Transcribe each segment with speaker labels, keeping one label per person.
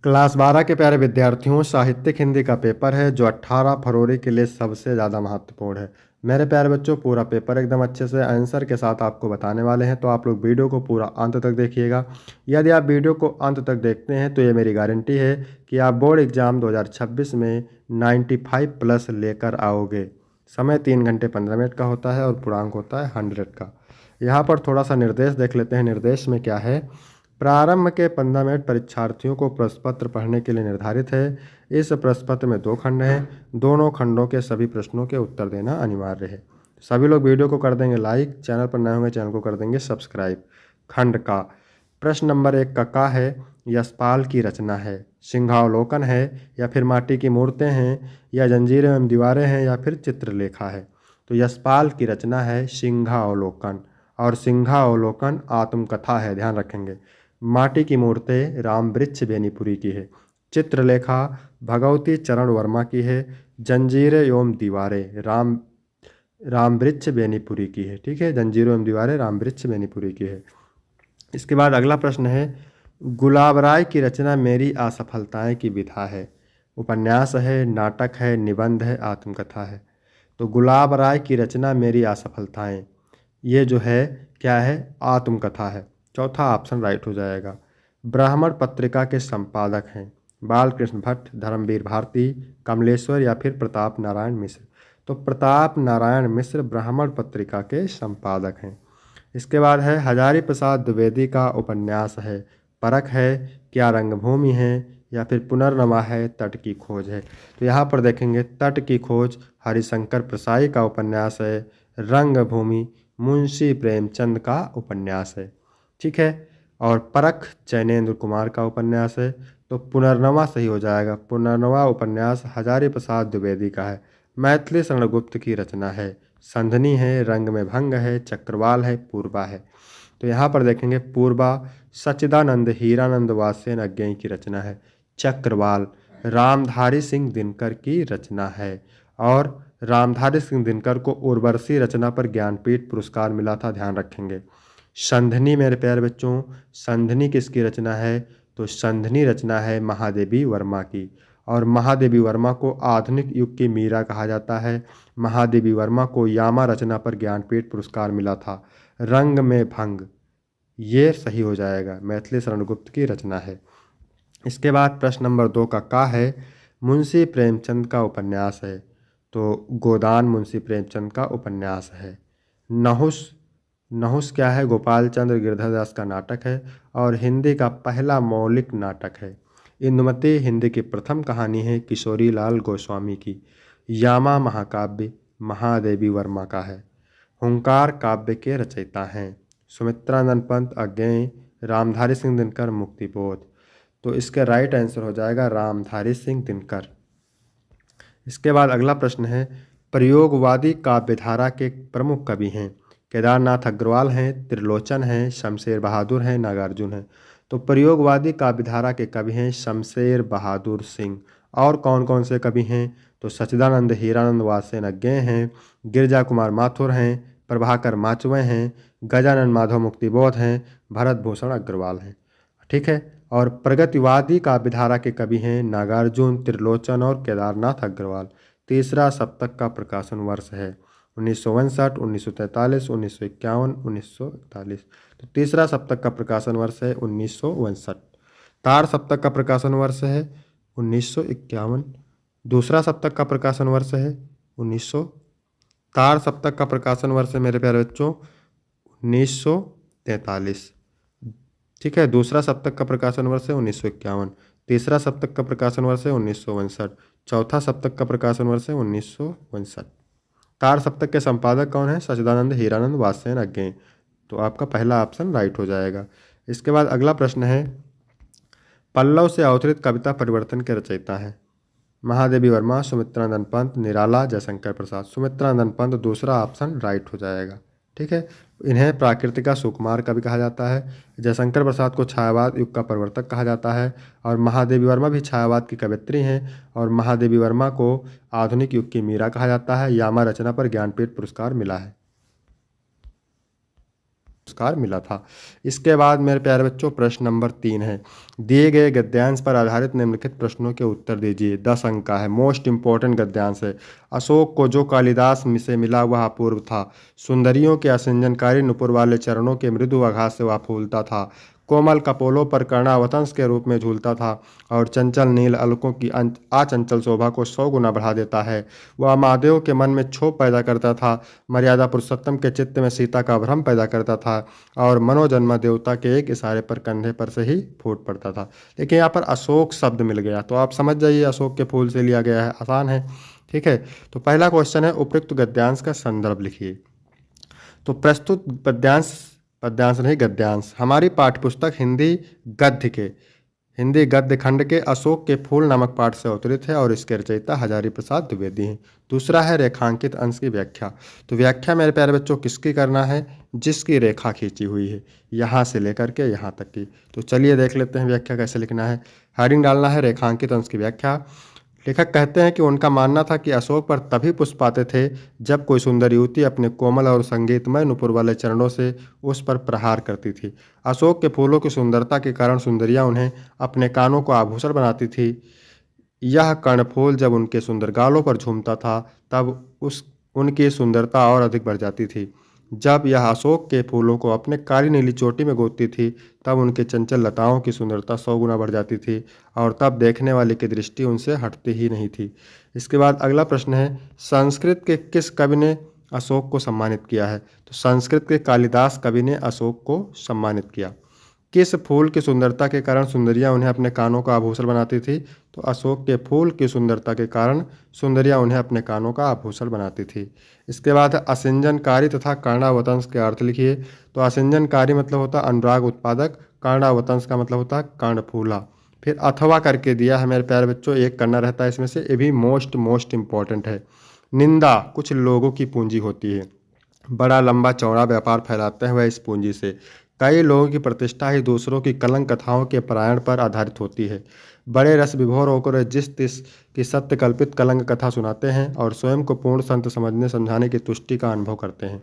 Speaker 1: Class 12 के प्यारे विद्यार्थियों, साहित्यिक हिंदी का पेपर है जो 18 फरवरी के लिए सबसे ज़्यादा महत्वपूर्ण है। मेरे प्यारे बच्चों, पूरा पेपर एकदम अच्छे से आंसर के साथ आपको बताने वाले हैं, तो आप लोग वीडियो को पूरा अंत तक देखिएगा। यदि आप वीडियो को अंत तक देखते हैं तो ये मेरी गारंटी है कि आप बोर्ड एग्ज़ाम 2026 में 95 प्लस लेकर आओगे। समय 3 घंटे 15 मिनट का होता है और पूर्णांक होता है 100 का। यहाँ पर थोड़ा सा निर्देश देख लेते हैं। निर्देश में क्या है? प्रारंभ के 15 मिनट परीक्षार्थियों को प्रश्न पत्र पढ़ने के लिए निर्धारित है। इस प्रश्न पत्र में 2 खंड हैं। दोनों खंडों के सभी प्रश्नों के उत्तर देना अनिवार्य है। सभी लोग वीडियो को कर देंगे लाइक, चैनल पर नए होंगे चैनल को कर देंगे सब्सक्राइब। खंड का प्रश्न नंबर 1 का है? यशपाल की रचना है, सिंहावलोकन है, या फिर माटी की मूर्तें हैं, या जंजीरें एवं दीवारें हैं, या फिर चित्रलेखा है। तो यशपाल की रचना है सिंहावलोकन, और सिंहावलोकन आत्मकथा है, ध्यान रखेंगे। माटी की मूर्तें राम वृक्ष बेनीपुरी की है। चित्रलेखा भगवती चरण वर्मा की है। जंजीरें एवं दीवारें राम वृक्ष बेनीपुरी की है। ठीक है, जंजीरें एवं दीवारें राम वृक्ष बेनीपुरी की है। इसके बाद अगला प्रश्न है, गुलाब राय की रचना मेरी असफलताएं की विधा है। उपन्यास है, नाटक है, निबंध है, आत्मकथा है। तो गुलाब राय की रचना मेरी असफलताएं, ये जो है क्या है? आत्मकथा है। चौथा ऑप्शन राइट हो जाएगा। ब्राह्मण पत्रिका के संपादक हैं बालकृष्ण भट्ट, धर्मवीर भारती, कमलेश्वर, या फिर प्रताप नारायण मिश्र। तो प्रताप नारायण मिश्र ब्राह्मण पत्रिका के संपादक हैं। इसके बाद है, हजारी प्रसाद द्विवेदी का उपन्यास है परख है, क्या रंगभूमि है, या फिर पुनर्नवा है, तट की खोज है। तो यहाँ पर देखेंगे तट की खोज हरिशंकर प्रसाई का उपन्यास है, रंगभूमि मुंशी प्रेमचंद का उपन्यास है। ठीक है, और परख चैनेन्द्र कुमार का उपन्यास है। तो पुनर्नवा सही हो जाएगा। पुनर्नवा उपन्यास हजारी प्रसाद द्विवेदी का है। मैथिली शरण गुप्त की रचना है, संधनी है, रंग में भंग है, चक्रवाल है, पूर्वा है। तो यहाँ पर देखेंगे पूर्वा सच्चिदानंद हीरानंद वासेन अज्ञेय की रचना है। चक्रवाल रामधारी सिंह दिनकर की रचना है, और रामधारी सिंह दिनकर को उर्वशी रचना पर ज्ञानपीठ पुरस्कार मिला था, ध्यान रखेंगे। संधनी मेरे प्यारे बच्चों, संधनी किसकी रचना है? तो संधनी रचना है महादेवी वर्मा की, और महादेवी वर्मा को आधुनिक युग की मीरा कहा जाता है। महादेवी वर्मा को यामा रचना पर ज्ञानपीठ पुरस्कार मिला था। रंग में भंग, ये सही हो जाएगा, मैथिली शरण गुप्त की रचना है। इसके बाद प्रश्न नंबर 2 का है? मुंशी प्रेमचंद का उपन्यास है। तो गोदान मुंशी प्रेमचंद का उपन्यास है। नहुस, नहुस क्या है? गोपाल चंद्र गिरधरदास का नाटक है, और हिंदी का पहला मौलिक नाटक है। इंदुमती हिंदी की प्रथम कहानी है किशोरी लाल गोस्वामी की। यामा महाकाव्य महादेवी वर्मा का है। हुंकार काव्य के रचयिता हैं सुमित्रानंद पंत अज्ञेय, रामधारी सिंह दिनकर मुक्तिबोध। तो इसका राइट आंसर हो जाएगा रामधारी सिंह दिनकर। इसके बाद अगला प्रश्न है, प्रयोगवादी काव्यधारा के प्रमुख कवि हैं। केदारनाथ अग्रवाल हैं, त्रिलोचन हैं, शमशेर बहादुर हैं, नागार्जुन हैं। तो प्रयोगवादी काव्यधारा के कवि हैं शमशेर बहादुर सिंह। और कौन कौन से कवि हैं? तो सच्चिदानंद हीरानंद वासेन अज्ञेय हैं, गिरजा कुमार माथुर हैं, प्रभाकर माचवे हैं, गजानन माधव मुक्तिबोध हैं, भरत भूषण अग्रवाल हैं। ठीक है, और प्रगतिवादी काव्यधारा के कवि हैं नागार्जुन, त्रिलोचन और केदारनाथ अग्रवाल। तीसरा सप्तक का प्रकाशन वर्ष है 1959, 1943, 1951, 1941। तो तीसरा सप्तक का प्रकाशन वर्ष है 1959। तार सप्तक का प्रकाशन वर्ष है 1951। दूसरा सप्तक का प्रकाशन वर्ष है 1900। तार सप्तक का प्रकाशन वर्ष है मेरे प्यारे बच्चों 1943। ठीक है, दूसरा सप्तक का प्रकाशन वर्ष है 1951। तीसरा सप्तक का प्रकाशन वर्ष है 1959। चौथा सप्तक का प्रकाशन वर्ष है 1959। तार सप्तक के संपादक कौन है? सच्चिदानंद हीरानंद वासेन अज्ञेय। तो आपका पहला ऑप्शन राइट हो जाएगा। इसके बाद अगला प्रश्न है, पल्लव से अवतरित कविता परिवर्तन के रचयिता है। महादेवी वर्मा, सुमित्रानंद पंत, निराला, जयशंकर प्रसाद। सुमित्रानंद पंत दूसरा ऑप्शन राइट हो जाएगा। ठीक है, इन्हें प्राकृतिका सुकुमार का भी कहा जाता है। जयशंकर प्रसाद को छायावाद युग का प्रवर्तक कहा जाता है, और महादेवी वर्मा भी छायावाद की कवयित्री हैं, और महादेवी वर्मा को आधुनिक युग की मीरा कहा जाता है। यामा रचना पर ज्ञानपीठ पुरस्कार मिला है। पुरस्कार मिला था। इसके बाद मेरे प्यारे बच्चों प्रश्न नंबर 3 है, दिए गए गद्यांश पर आधारित निम्नलिखित प्रश्नों के उत्तर दीजिए। 10 अंक का है, मोस्ट इंपॉर्टेंट गद्यांश है। अशोक को जो कालिदास से मिला वह अपूर्व था। सुंदरियों के असंजनकारी नुपुर वाले चरणों के मृदु आघात से वह फूलता था। कोमल कपोलों पर कर्णावतंस के रूप में झूलता था और चंचल नील अलकों की आचंचल शोभा को 100 गुना बढ़ा देता है। वह महादेव के मन में क्षोभ पैदा करता था, मर्यादा पुरुषोत्तम के चित्त में सीता का भ्रम पैदा करता था और मनोजन्मा देवता के एक इशारे पर कंधे पर से ही फूट पड़ता था। देखिए यहाँ पर अशोक शब्द मिल गया, तो आप समझ जाइए अशोक के फूल से लिया गया है, आसान है। ठीक है, तो पहला क्वेश्चन है, उपयुक्त गद्यांश का संदर्भ लिखिए। तो प्रस्तुत पद्यांश नहीं गद्यांश हमारी पाठ्यपुस्तक हिंदी गद्य खंड के अशोक के फूल नामक पाठ से अवतरित है और इसके रचयिता हजारी प्रसाद द्विवेदी हैं। दूसरा है रेखांकित अंश की व्याख्या। तो व्याख्या मेरे प्यारे बच्चों किसकी करना है, जिसकी रेखा खींची हुई है यहाँ से लेकर के यहाँ तक की। तो चलिए देख लेते हैं व्याख्या कैसे लिखना है। हेडिंग डालना है रेखांकित अंश की व्याख्या। लेखक कहते हैं कि उनका मानना था कि अशोक पर तभी पुष्प आते थे जब कोई सुंदर युवती अपने कोमल और संगीतमय नुपुर वाले चरणों से उस पर प्रहार करती थी। अशोक के फूलों की सुंदरता के कारण सुंदरियां उन्हें अपने कानों को आभूषण बनाती थी। यह कर्णफूल जब उनके सुंदर गालों पर झूमता था तब उनकी सुंदरता और अधिक बढ़ जाती थी। जब यह अशोक के फूलों को अपने काली नीली चोटी में गोदती थी तब उनके चंचल लताओं की सुंदरता 100 गुना बढ़ जाती थी और तब देखने वाले की दृष्टि उनसे हटती ही नहीं थी। इसके बाद अगला प्रश्न है, संस्कृत के किस कवि ने अशोक को सम्मानित किया है। तो संस्कृत के कालिदास कवि ने अशोक को सम्मानित किया। किस फूल की सुंदरता के कारण सुंदरियां उन्हें अपने कानों का आभूषण बनाती थी। तो अशोक के फूल की सुंदरता के कारण सुंदरियां उन्हें अपने कानों का आभूषण बनाती थी। इसके बाद असंजनकारी तथा कर्णावतंस के अर्थ लिखिए। तो असंजनकारी मतलब होता है अनुराग उत्पादक, कर्णावतंस का मतलब होता है कर्णफूला। फिर अथवा करके दिया है मेरे प्यारे बच्चों, एक करना रहता है इसमें से, ये भी मोस्ट इंपॉर्टेंट है। निंदा कुछ लोगों की पूंजी होती है, बड़ा लंबा चौड़ा व्यापार फैलाते हैं वह इस पूंजी से। कई लोगों की प्रतिष्ठा ही दूसरों की कलंक कथाओं के पारायण पर आधारित होती है। बड़े रस विभोर होकर जिस तिस की सत्य कल्पित कलंक कथा सुनाते हैं और स्वयं को पूर्ण संत समझने समझाने की तुष्टि का अनुभव करते हैं।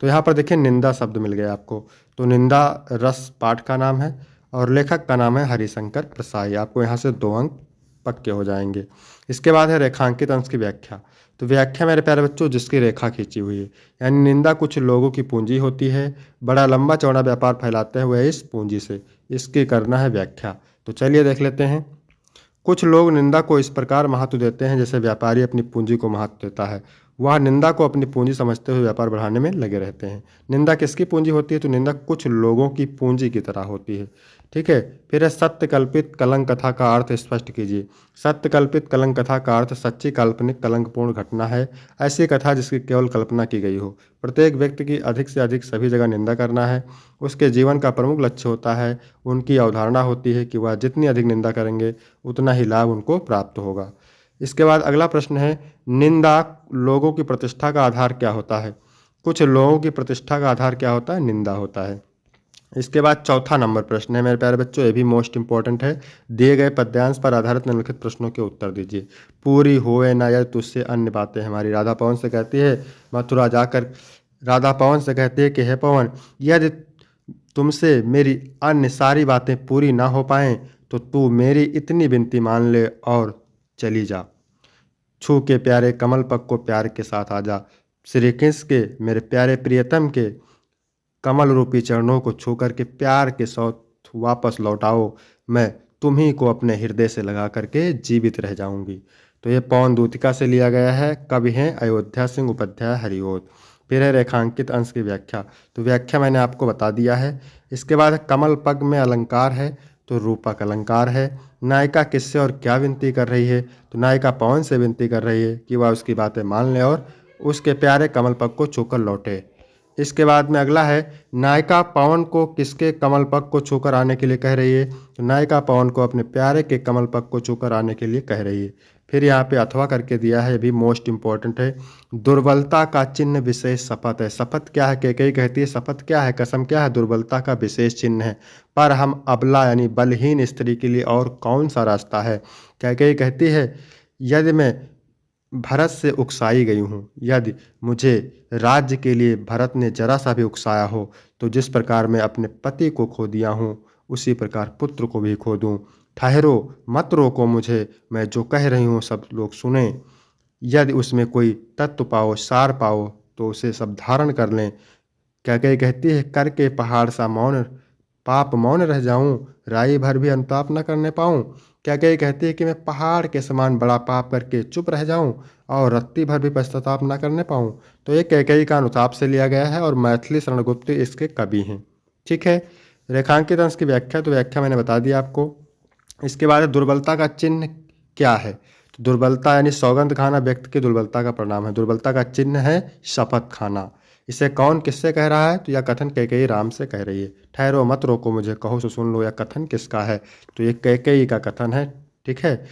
Speaker 1: तो यहाँ पर देखिए निंदा शब्द मिल गया आपको। तो निंदा रस पाठ का नाम है और लेखक का नाम है हरिशंकर प्रसाई। आपको यहाँ से 2 अंक पक्के हो जाएंगे। इसके बाद है रेखांकित अंश की व्याख्या। तो व्याख्या मेरे प्यारे बच्चों जिसकी रेखा खींची हुई है, यानी निंदा कुछ लोगों की पूंजी होती है, बड़ा लंबा चौड़ा व्यापार फैलाते हैं वह इस पूंजी से, इसकी करना है व्याख्या। तो चलिए देख लेते हैं। कुछ लोग निंदा को इस प्रकार महत्व देते हैं जैसे व्यापारी अपनी पूंजी को महत्व देता है। वह निंदा को अपनी पूंजी समझते हुए व्यापार बढ़ाने में लगे रहते हैं। निंदा किसकी पूंजी होती है। तो निंदा कुछ लोगों की पूंजी की तरह होती है। ठीक है, फिर है सत्य कल्पित कलंक कथा का अर्थ स्पष्ट कीजिए। सत्य कल्पित कलंक कथा का अर्थ सच्ची काल्पनिक कलंकपूर्ण घटना है, ऐसी कथा जिसकी केवल कल्पना की गई हो। प्रत्येक व्यक्ति की अधिक से अधिक सभी जगह निंदा करना है, उसके जीवन का प्रमुख लक्ष्य होता है। उनकी अवधारणा होती है कि वह जितनी अधिक निंदा करेंगे उतना ही लाभ उनको प्राप्त होगा। इसके बाद अगला प्रश्न है, निंदा लोगों की प्रतिष्ठा का आधार क्या होता है। कुछ लोगों की प्रतिष्ठा का आधार क्या होता है, निंदा होता है। इसके बाद चौथा नंबर प्रश्न है मेरे प्यारे बच्चों, ये भी मोस्ट इंपॉर्टेंट है। दिए गए पद्यांश पर आधारित निम्नलिखित प्रश्नों के उत्तर दीजिए। पूरी होए ना यदि तुझसे अन्य बातें हमारी। राधा पवन से कहती है मथुरा जाकर, राधा पवन से कहती है कि हे पवन, यदि तुमसे मेरी अन्य सारी बातें पूरी ना हो पाएं तो तू मेरी इतनी विनती मान ले और चली जा। छू के प्यारे कमल पग को प्यार के साथ आ जा। श्री कृष्ण के मेरे प्यारे प्रियतम के कमल रूपी चरणों को छू करके प्यार के साथ वापस लौटाओ, मैं तुम्ही को अपने हृदय से लगा करके जीवित रह जाऊंगी। तो ये पवन दूतिका से लिया गया है। कवि हैं अयोध्या सिंह उपाध्याय हरिओत। फिर है रेखांकित अंश की व्याख्या। तो व्याख्या मैंने आपको बता दिया है। इसके बाद कमल पग में अलंकार है तो रूपक अलंकार है। नायिका किससे और क्या विनती कर रही है। तो नायिका पवन से विनती कर रही है कि वह उसकी बातें मान ले और उसके प्यारे कमल पग को छूकर लौटे। इसके बाद में अगला है, नायिका पवन को किसके कमल पग को छूकर आने के लिए कह रही है। तो नायिका पवन को अपने प्यारे के कमल पग को छूकर आने के लिए कह रही है। फिर यहाँ पे अथवा करके दिया है, भी मोस्ट इंपॉर्टेंट है। दुर्बलता का चिन्ह विशेष शपथ है। शपथ क्या है, कैकेयी कहती है शपथ क्या है, कसम क्या है, दुर्बलता का विशेष चिन्ह है। पर हम अबला यानी बलहीन स्त्री के लिए और कौन सा रास्ता है। कैकेयी कहती है यदि मैं भरत से उकसाई गई हूँ। यदि मुझे राज्य के लिए भरत ने जरा सा भी उकसाया हो तो जिस प्रकार मैं अपने पति को खो दिया हूँ उसी प्रकार पुत्र को भी खो दूँ। ठहरो, मत रोको मुझे, मैं जो कह रही हूँ सब लोग सुने। यदि उसमें कोई तत्व पाओ, सार पाओ तो उसे सब धारण कर लें। कैकेयी कहती है, करके पहाड़ सा मौन, पाप मौन रह जाऊं, राई भर भी अनुताप न करने पाऊं। कैकेयी कहती है कि मैं पहाड़ के समान बड़ा पाप करके चुप रह जाऊं और रत्ती भर भी पश्चाताप न करने पाऊं। तो ये कैकेयी का अनुताप से लिया गया है और मैथिली शरण गुप्त इसके कवि हैं। ठीक है, रेखांकित अंश की व्याख्या, तो व्याख्या मैंने बता दी आपको। इसके बाद दुर्बलता का चिन्ह क्या है? तो दुर्बलता यानी सौगंध खाना व्यक्ति की दुर्बलता का परिणाम है। दुर्बलता का चिन्ह है शपथ खाना। इसे कौन किससे कह रहा है? तो यह कथन कैकेयी राम से कह रही है। ठहरो, मत रोको मुझे, कहो सो सुन लो, यह कथन किसका है? तो ये कैकेयी का कथन है। ठीक है।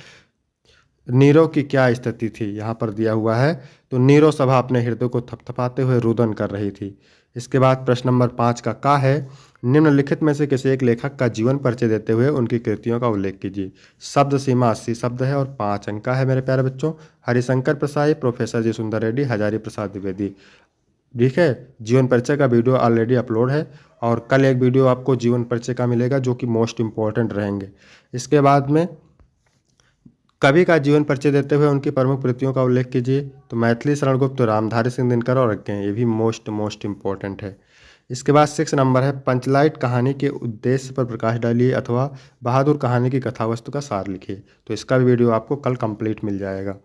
Speaker 1: नीरो की क्या स्थिति थी यहाँ पर दिया हुआ है। तो नीरो सभा अपने हृदय को थपथपाते हुए रुदन कर रही थी। इसके बाद प्रश्न नंबर 5 का है, निम्नलिखित में से किसी एक लेखक का जीवन परिचय देते हुए उनकी कृतियों का उल्लेख कीजिए। शब्द सीमा 80 शब्द है और 5 अंक का है मेरे प्यारे बच्चों। हरिशंकर प्रसाई, प्रोफेसर जी सुंदर रेड्डी, हजारी प्रसाद द्विवेदी। ठीक है, जीवन परिचय का वीडियो ऑलरेडी अपलोड है और कल एक वीडियो आपको जीवन परिचय का मिलेगा जो कि मोस्ट इंपॉर्टेंट रहेंगे। इसके बाद में कवि का जीवन परिचय देते हुए उनकी प्रमुख कृतियों का उल्लेख कीजिए। तो मैथिली शरण गुप्त, रामधारी सिंह दिनकर और रखे हैं, ये भी मोस्ट इंपॉर्टेंट है। इसके बाद 6 नंबर है, पंचलाइट कहानी के उद्देश्य पर प्रकाश डालिए अथवा बहादुर कहानी की कथावस्तु का सार लिखिए। तो इसका भी वीडियो आपको कल कंप्लीट मिल जाएगा।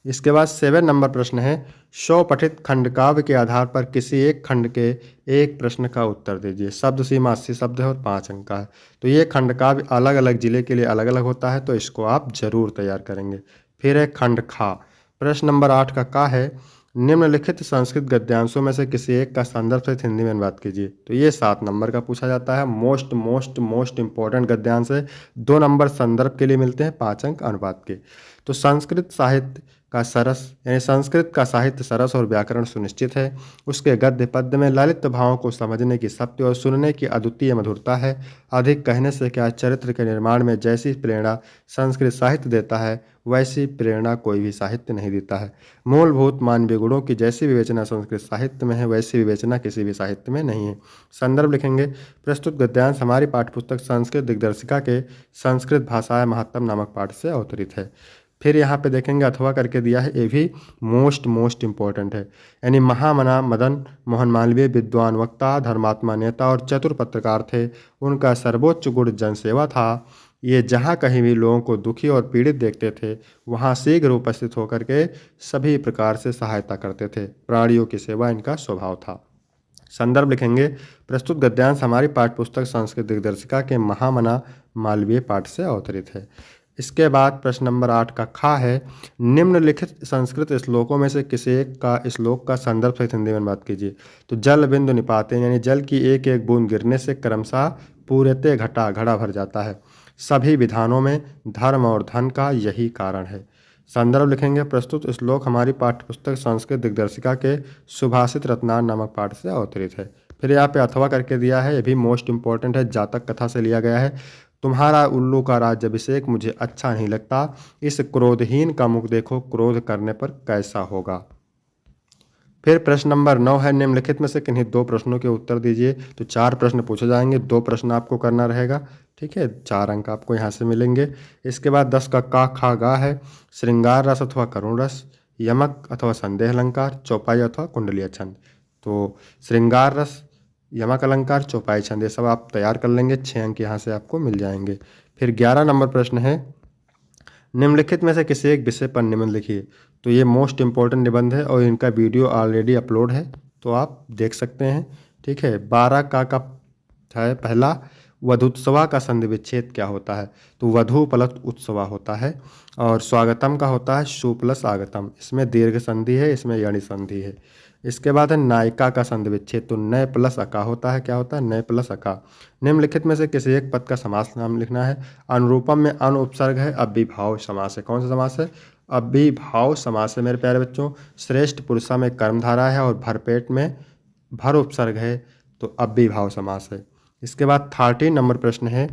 Speaker 1: इसके बाद 7 नंबर प्रश्न है, 100 पठित खंडकाव्य के आधार पर किसी एक खंड के एक प्रश्न का उत्तर दीजिए। शब्द सीमा 80 शब्द है और 5 अंक का है। तो ये खंडकाव्य अलग अलग जिले के लिए अलग अलग होता है, तो इसको आप जरूर तैयार करेंगे। फिर है खंड खा। प्रश्न नंबर 8 का है, निम्नलिखित संस्कृत गद्यांशों में से किसी एक का संदर्भ सहित हिंदी में अनुवाद कीजिए। तो ये 7 नंबर का पूछा जाता है। मोस्ट इंपॉर्टेंट गद्यांश है। 2 नंबर संदर्भ के लिए मिलते हैं, 5 अंक अनुवाद के। तो संस्कृत साहित्य का सरस यानी संस्कृत का साहित्य सरस और व्याकरण सुनिश्चित है। उसके गद्य पद्य में ललित भावों को समझने की सत्य और सुनने की अद्वितीय मधुरता है। अधिक कहने से क्या, चरित्र के निर्माण में जैसी प्रेरणा संस्कृत साहित्य देता है वैसी प्रेरणा कोई भी साहित्य नहीं देता है। मूलभूत मानवीय गुणों की जैसी विवेचना संस्कृत साहित्य में है वैसी विवेचना किसी भी साहित्य में नहीं है। संदर्भ लिखेंगे, प्रस्तुत गद्यांश हमारी पाठ्यपुस्तक संस्कृत दिग्दर्शिका के संस्कृत भाषाएं महत्तम नामक पाठ से अवतरित है। फिर यहाँ पे देखेंगे अथवा करके दिया है, ये भी मोस्ट इंपॉर्टेंट है। यानी महामना मदन मोहन मालवीय विद्वान, वक्ता, धर्मात्मा नेता और चतुर पत्रकार थे। उनका सर्वोच्च गुण जनसेवा था। ये जहाँ कहीं भी लोगों को दुखी और पीड़ित देखते थे वहाँ शीघ्र उपस्थित होकर के सभी प्रकार से सहायता करते थे। प्राणियों की सेवा इनका स्वभाव था। संदर्भ लिखेंगे, प्रस्तुत गद्यांश हमारी पाठ्यपुस्तक संस्कृत दिग्दर्शिका के महामना मालवीय पाठ से अवतरित है। इसके बाद प्रश्न नंबर 8 का खा है, निम्नलिखित संस्कृत श्लोकों में से किसी एक का श्लोक का संदर्भ सहित हिंदी में अनुवाद कीजिए। तो जल बिंदु निपाते यानी जल की एक एक बूंद गिरने से क्रमशः पूरते घटा घड़ा भर जाता है। सभी विधानों में धर्म और धन का यही कारण है। संदर्भ लिखेंगे, प्रस्तुत श्लोक हमारी पाठ्यपुस्तक संस्कृत दिग्दर्शिका के सुभाषित रत्नार नामक पाठ से अवतरित है। फिर यहाँ पे अथवा करके दिया है, ये भी मोस्ट इंपॉर्टेंट है, जातक कथा से लिया गया है। तुम्हारा उल्लू का राज्याभिषेक मुझे अच्छा नहीं लगता, इस क्रोधहीन का मुख देखो, क्रोध करने पर कैसा होगा। फिर प्रश्न नंबर 9 है, निम्नलिखित में से किन्हीं 2 प्रश्नों के उत्तर दीजिए। तो 4 प्रश्न पूछे जाएंगे, 2 प्रश्न आपको करना रहेगा। ठीक है, 4 अंक आपको यहाँ से मिलेंगे। इसके बाद 10 का खा गा है, श्रृंगार रस अथवा करुण रस, यमक अथवा संदेह अलंकार, चौपाई अथवा कुंडलीय छंद। तो श्रृंगार रस, यमक अलंकार, चौपाई छंद, ये सब आप तैयार कर लेंगे। 6 अंक यहाँ से आपको मिल जाएंगे। फिर 11 नंबर प्रश्न है, निम्नलिखित में से किसी एक विषय पर निबंध लिखिए। तो ये मोस्ट इंपॉर्टेंट निबंध है और इनका वीडियो ऑलरेडी अपलोड है, तो आप देख सकते हैं। ठीक है, 12 का है पहला, वधुत्सवा का संधि विच्छेद क्या होता है? तो वधु प्लस उत्सवा होता है। और स्वागतम का होता है शु प्लस आगतम, इसमें दीर्घ संधि है, इसमें यणि संधि है। इसके बाद है नायिका का संधि विच्छेद, तो नय प्लस अका होता है। क्या होता है? नय प्लस अका। निम्नलिखित में से किसी एक पद का समास नाम लिखना है। अनुरूपम में अन उपसर्ग है, अव्ययभाव समास है। कौन सा समास है? अव्ययभाव समास है मेरे प्यारे बच्चों। श्रेष्ठ पुरुषा में कर्मधारा है और भरपेट में भर उपसर्ग है, तो अव्ययभाव समास है। इसके बाद 13 नंबर प्रश्न है,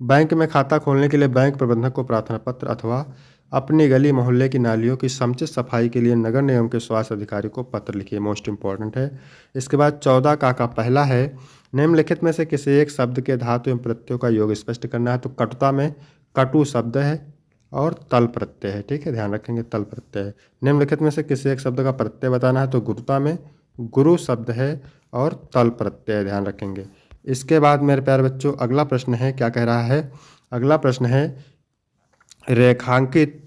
Speaker 1: बैंक में खाता खोलने के लिए बैंक प्रबंधक को प्रार्थना पत्र अथवा अपनी गली मोहल्ले की नालियों की समुचित सफाई के लिए नगर निगम के स्वास्थ्य अधिकारी को पत्र लिखिए, मोस्ट इंपॉर्टेंट है। इसके बाद 14 का पहला है, निम्नलिखित में से किसी एक शब्द के धातु एवं प्रत्ययों का योग स्पष्ट करना है। तो कटुता में कटु शब्द है और तल प्रत्यय है, ठीक है, ध्यान रखेंगे तल प्रत्यय है। निम्नलिखित में से किसी एक शब्द का प्रत्यय बताना है। तो गुरुता में गुरु शब्द है और तल प्रत्यय, ध्यान रखेंगे। इसके बाद मेरे प्यारे बच्चों अगला प्रश्न है, क्या कह रहा है, अगला प्रश्न है, रेखांकित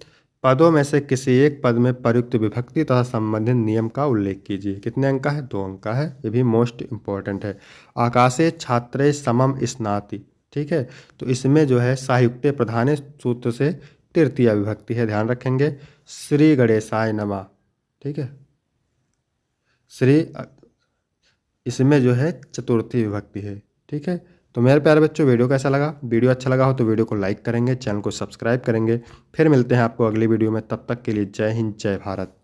Speaker 1: पदों में से किसी एक पद में प्रयुक्त विभक्ति तथा संबंधित नियम का उल्लेख कीजिए। कितने अंक का है, 2 अंक का है, ये भी मोस्ट इंपॉर्टेंट है। आकाशे छात्रे समम स्नाति, ठीक है, तो इसमें जो है सायुक्ते प्रधाने सूत्र से तृतीया विभक्ति है, ध्यान रखेंगे। श्री गणेशाय नमः, ठीक है, श्री इसमें जो है चतुर्थी विभक्ति है, ठीक है। तो मेरे प्यारे बच्चों वीडियो कैसा लगा, वीडियो अच्छा लगा हो तो वीडियो को लाइक करेंगे, चैनल को सब्सक्राइब करेंगे। फिर मिलते हैं आपको अगली वीडियो में, तब तक के लिए जय हिंद जय भारत।